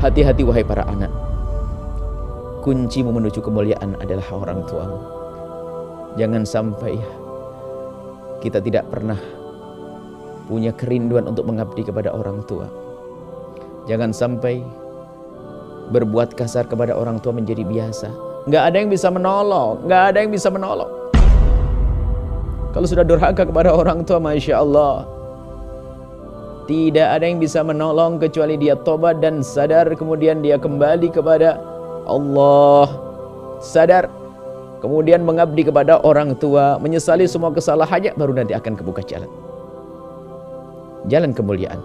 Hati-hati wahai para anak. Kuncimu menuju kemuliaan adalah orang tuamu. Jangan sampai kita tidak pernah punya kerinduan untuk mengabdi kepada orang tua. Jangan sampai berbuat kasar kepada orang tua menjadi biasa. Nggak ada yang bisa menolong, nggak ada yang bisa menolong. Kalau sudah durhaka kepada orang tua, Masya Allah, tidak ada yang bisa menolong kecuali dia tobat dan sadar, kemudian dia kembali kepada Allah, sadar, kemudian mengabdi kepada orang tua, menyesali semua kesalahannya, baru nanti akan kebuka jalan kemuliaan.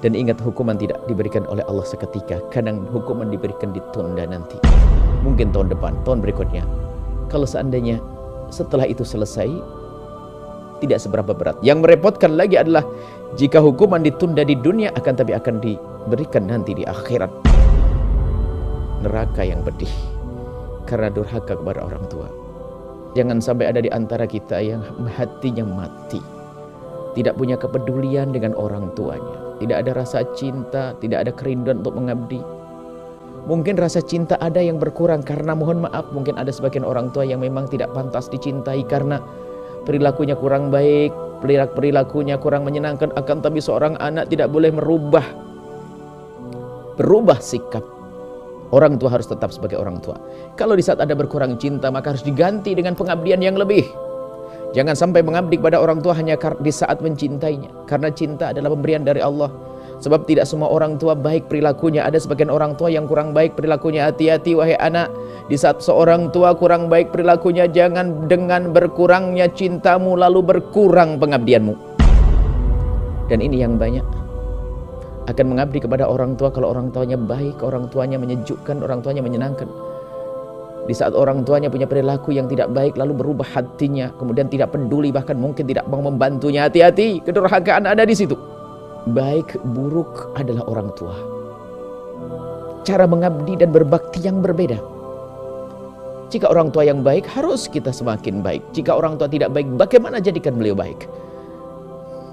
Dan ingat, hukuman tidak diberikan oleh Allah seketika. Kadang hukuman diberikan ditunda nanti, mungkin tahun depan, tahun berikutnya. Kalau seandainya setelah itu selesai, tidak seberapa berat. Yang merepotkan lagi adalah jika hukuman ditunda di dunia, tapi akan diberikan nanti di akhirat. Neraka yang pedih karena durhaka kepada orang tua. Jangan sampai ada di antara kita yang hatinya mati, tidak punya kepedulian dengan orang tuanya, tidak ada rasa cinta, tidak ada kerinduan untuk mengabdi. Mungkin rasa cinta ada yang berkurang karena, mohon maaf, mungkin ada sebagian orang tua yang memang tidak pantas dicintai karena perilakunya kurang baik, perilakunya kurang menyenangkan. Akan tapi seorang anak tidak boleh berubah sikap. Orang tua harus tetap sebagai orang tua. Kalau di saat ada berkurang cinta, maka harus diganti dengan pengabdian yang lebih. Jangan sampai mengabdi kepada orang tua hanya di saat mencintainya, karena cinta adalah pemberian dari Allah. Sebab tidak semua orang tua baik perilakunya. Ada sebagian orang tua yang kurang baik perilakunya. Hati-hati wahai anak, di saat seorang tua kurang baik perilakunya, jangan dengan berkurangnya cintamu lalu berkurang pengabdianmu. Dan ini yang banyak akan mengabdi kepada orang tua kalau orang tuanya baik, orang tuanya menyejukkan, orang tuanya menyenangkan. Di saat orang tuanya punya perilaku yang tidak baik, lalu berubah hatinya, kemudian tidak peduli, bahkan mungkin tidak mau membantunya. Hati-hati, kedurhakaan ada di situ. Baik buruk adalah orang tua. Cara mengabdi dan berbakti yang berbeda. Jika orang tua yang baik, harus kita semakin baik. Jika orang tua tidak baik, bagaimana jadikan beliau baik?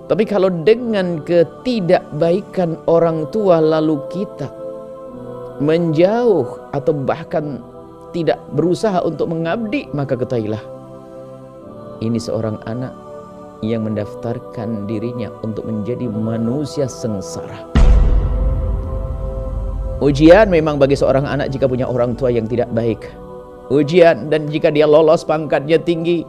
Tapi kalau dengan ketidakbaikan orang tua lalu kita menjauh atau bahkan tidak berusaha untuk mengabdi, maka ketahuilah, ini seorang anak yang mendaftarkan dirinya untuk menjadi manusia sengsara. Ujian memang bagi seorang anak jika punya orang tua yang tidak baik. Ujian, dan jika dia lolos pangkatnya tinggi,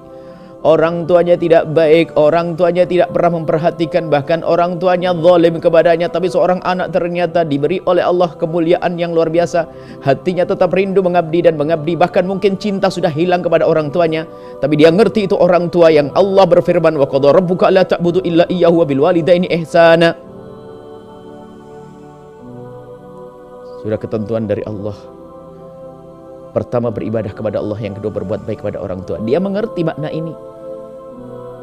orang tuanya tidak baik, orang tuanya tidak pernah memperhatikan, bahkan orang tuanya zalim kepadanya, tapi seorang anak ternyata diberi oleh Allah kemuliaan yang luar biasa. Hatinya tetap rindu mengabdi dan mengabdi, bahkan mungkin cinta sudah hilang kepada orang tuanya, tapi dia ngerti itu orang tua yang Allah berfirman, wa qadha rabbuka alla ta'budu illa iyyahu wa bil walidaini ihsana. Sudah ketentuan dari Allah. Pertama beribadah kepada Allah, yang kedua berbuat baik kepada orang tua. Dia mengerti makna ini.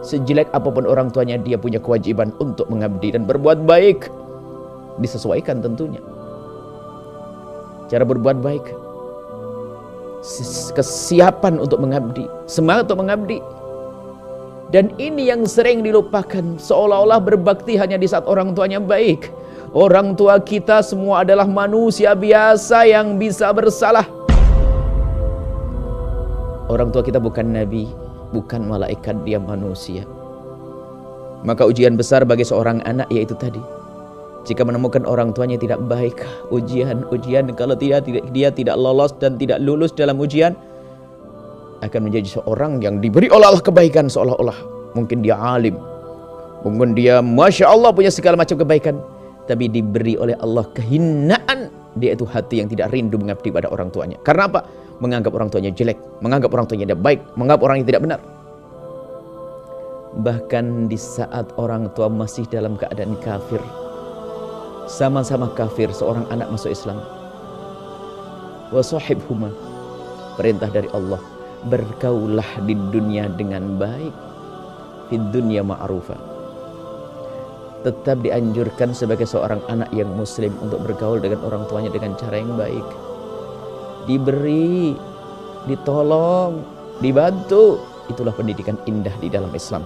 Sejelek apapun orang tuanya, dia punya kewajiban untuk mengabdi dan berbuat baik. Disesuaikan tentunya. Cara berbuat baik, kesiapan untuk mengabdi, semangat untuk mengabdi. Dan ini yang sering dilupakan, seolah-olah berbakti hanya di saat orang tuanya baik. Orang tua kita semua adalah manusia biasa yang bisa bersalah. Orang tua kita bukan nabi, bukan malaikat, dia manusia. Maka ujian besar bagi seorang anak yaitu tadi, jika menemukan orang tuanya tidak baik, ujian, kalau dia tidak lolos dan tidak lulus dalam ujian, akan menjadi seorang yang diberi oleh Allah kebaikan, seolah-olah mungkin dia alim, mungkin dia Masya Allah punya segala macam kebaikan, tapi diberi oleh Allah kehinaan, dia itu hati yang tidak rindu mengabdi pada orang tuanya. Karena apa? Menganggap orang tuanya jelek, menganggap orang tuanya tidak baik, menganggap orang yang tidak benar. Bahkan di saat orang tua masih dalam keadaan kafir, sama-sama kafir, seorang anak masuk Islam. Wa sahibhuma, perintah dari Allah, bergaulah di dunia dengan baik, fid dunya ma'rufa. Tetap dianjurkan sebagai seorang anak yang muslim untuk bergaul dengan orang tuanya dengan cara yang baik. Diberi, ditolong, dibantu. Itulah pendidikan indah di dalam Islam.